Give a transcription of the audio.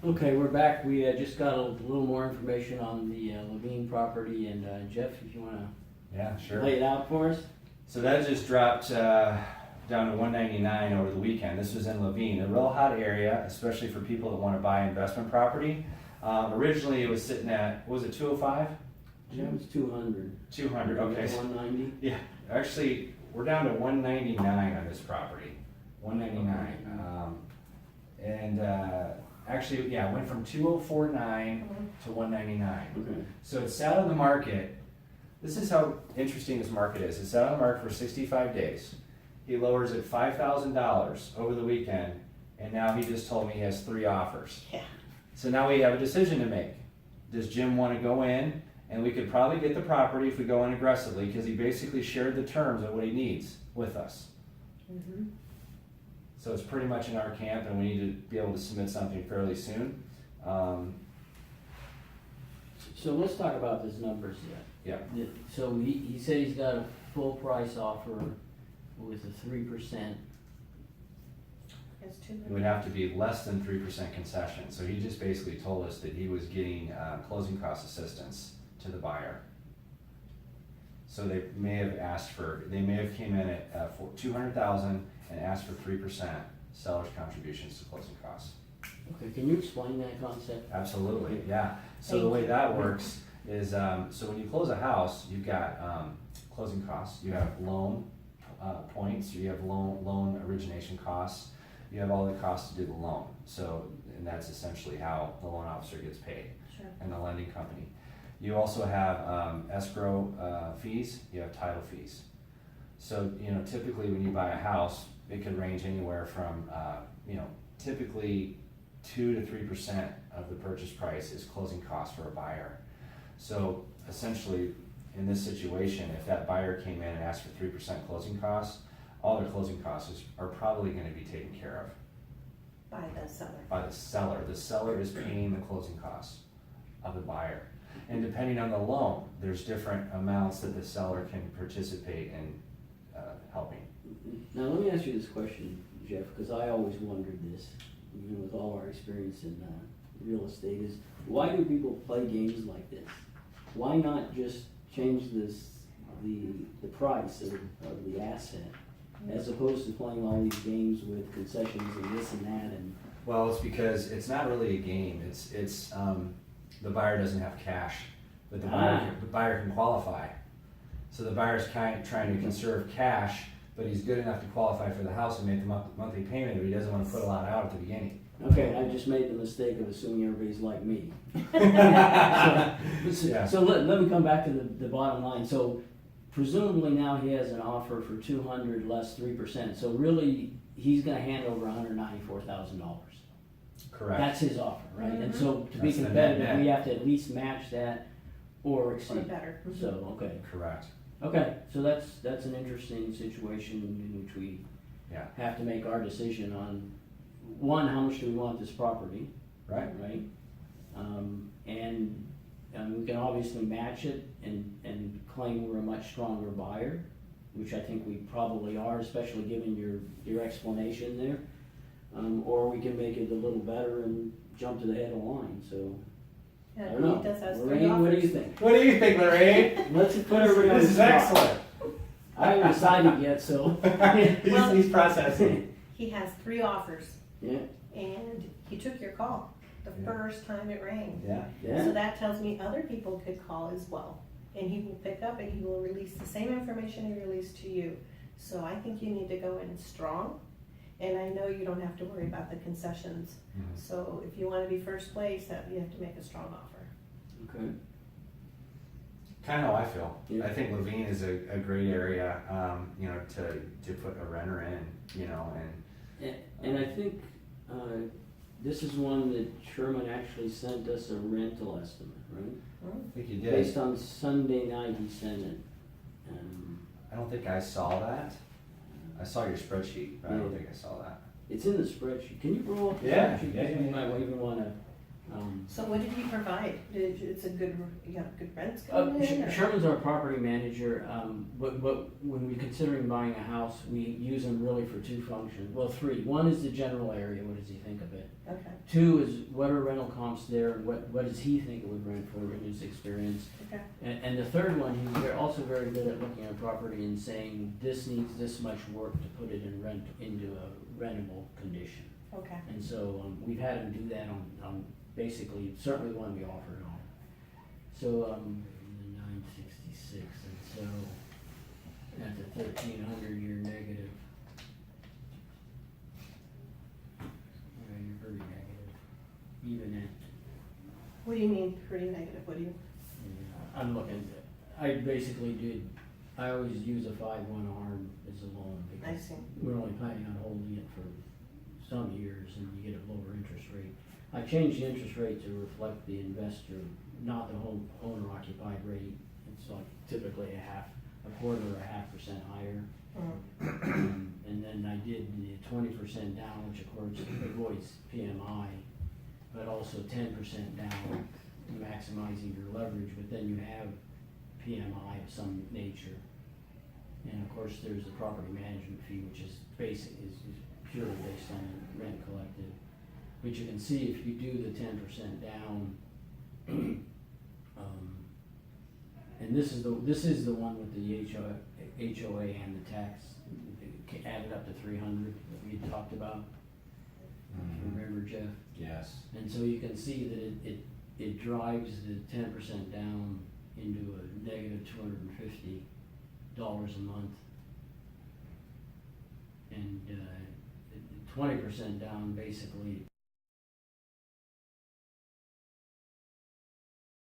Okay, we're back. We just got a little more information on the Laveen property, and Jeff, if you want Yeah, to sure. lay it out for us. So that just dropped down to 199 over the weekend. This was in Laveen, a real hot area, especially for people that want to buy investment property. Originally, it was sitting at, what was it, 205? Jim, it's 200. 200, okay. 190. Yeah, actually, we're down to 199 on this property. 199. Actually, yeah, it went from 2049 to 199. Okay. So it sat on the market. This is how interesting this market is. It sat on the market for 65 days. He lowers it $5,000 over the weekend, and now he just told me he has 3 offers. Yeah. So now we have a decision to make. Does Jim want to go in? And we could probably get the property if we go in aggressively, because he basically shared the terms of what he needs with us. Mm-hmm. So it's pretty much in our camp, and we need to be able to submit something fairly soon. So let's talk about these numbers yet. Yeah. So he said he's got a full price offer with a 3%. It's It would have to be less than 3% concession. So he just basically told us that he was getting closing cost assistance to the buyer. So they may have came in at for $200,000 and asked for 3% seller's contributions to closing costs. Okay, can you explain that concept? Absolutely, yeah. So the way that works is, so when you close a house, you've got closing costs, you have loan points, you have loan origination costs, you have all the costs to do the loan. So, and that's essentially how the loan officer gets paid, Sure. and the lending company. You also have escrow fees, you have title fees. So, typically when you buy a house, it could range anywhere from, typically 2 to 3% of the purchase price is closing costs for a buyer. So essentially, in this situation, if that buyer came in and asked for 3% closing costs, all their closing costs are probably going to be taken care of By the seller. by the seller. The seller is paying the closing costs of the buyer. And depending on the loan, there's different amounts that the seller can participate in helping. Now let me ask you this question, Jeff, because I always wondered this, even with all our experience in real estate, is why do people play games like this? Why not just change the price of the asset, as opposed to playing all these games with concessions and this and that? And Well, it's because it's not really a game. It's the buyer doesn't have cash, but the buyer can qualify. So the buyer's trying to conserve cash, but he's good enough to qualify for the house and make the monthly payment, but he doesn't want to put a lot out at the beginning. okay, I just made the mistake of assuming everybody's like me. Yeah. So let me come back to the bottom line. So presumably now he has an offer for 200 less 3%. So really he's going to hand over $194,000. Correct. That's his offer, right? And so to be That's the competitive, net. we have to at least match that or Or exceed. better. So Correct. okay, so that's an interesting situation in which we Yeah. have to make our decision on one, how much do we want this property? Right. Right? And we can obviously match it and claim we're a much stronger buyer, which I think we probably are, especially given your explanation there. Or we can make it a little better and jump to the head of the line, so, I don't know. He does have 3 Lorraine, what do you offers. think? What do you think, Lorraine? Let's put everybody on the This is spot. excellent. I haven't decided yet, so. Well- he's processing. He has 3 offers, Yeah, and he took your call the Yeah. first time it rang. Yeah. So yeah. that tells me other people could call as well. And he will pick up and he will release the same information he released to you. So I think you need to go in strong. And I know you don't have to worry about the concessions. Mhm. So if you want to be first place, you have to make a strong offer. Okay. Kind of how I feel. Yeah. I think Laveen is a great area, to put a renter in, And I think this is one that Sherman actually sent us a rental estimate, right? I think you did. Based on Sunday night, he sent it. I don't think I saw that. I saw your spreadsheet, but I don't Yeah. think I saw that. It's in the spreadsheet. Can you roll up the Yeah, spreadsheet? yeah, Because we yeah. might even want to So what did he provide? It's a good, you have good rents coming in? or- Sherman's our property manager, but when we're considering buying a house, we use him really for two functions, well, three. One is the general area, what does he think of it? Okay, Two is what are rental comps there, and what does he think it would rent for in his experience? okay, And the third one, he's also very good at looking at property and saying, this needs this much work to put it into a rentable condition. okay. And so, we've had him do that on basically, certainly one we offered on. So, the 966, and so, that's a 1,300-year negative. Yeah, you're very negative, even at, What do you mean pretty negative? What do you, yeah, I'm looking, I basically I always use a 5-1 arm as a loan, I because see, we're only planning on holding it for some years, and you get a lower interest rate. I changed the interest rate to reflect the investor, not the owner occupied rate. It's like typically a quarter or 0.5% higher. And then I did the 20% down, which of course avoids PMI, but also 10% down, maximizing your leverage, but then you have PMI of some nature. And of course, there's the property management fee, which is purely based on the rent collected. But you can see if you do the 10% down, and this is the one with the HOA and the tax added up to 300 that we had talked about. If you remember, Jeff? Yes. And so you can see that it drives the 10% down into a negative $250 a month. And 20% down basically